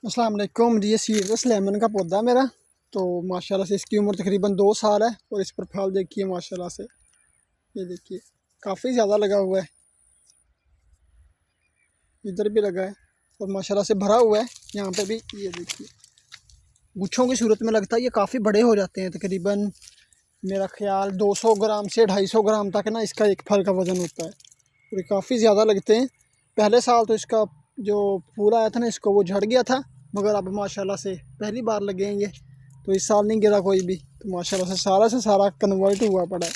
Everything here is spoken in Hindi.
अस्सलाम वालेकुम जी। ये सीड्स लेमन का पौधा मेरा, तो माशाल्लाह से इसकी उम्र तकरीबन 2 साल है और इस पर फल देखिए माशाल्लाह से, ये देखिए काफ़ी ज़्यादा लगा हुआ है, इधर भी लगा है और माशाल्लाह से भरा हुआ है यहाँ पे भी। ये देखिए गुच्छों की सूरत में लगता है, ये काफ़ी बड़े हो जाते हैं, तकरीबन मेरा ख्याल 200 ग्राम से 250 ग्राम तक ना इसका एक फल का वज़न होता है और ये काफ़ी ज़्यादा लगते हैं। पहले साल तो इसका जो फूल आया था ना, इसको वो झड़ गया था, मगर अब माशाल्लाह से पहली बार लगे हैं ये, तो इस साल नहीं गिरा कोई भी, तो माशाल्लाह से सारा कन्वर्ट हुआ पड़ा है।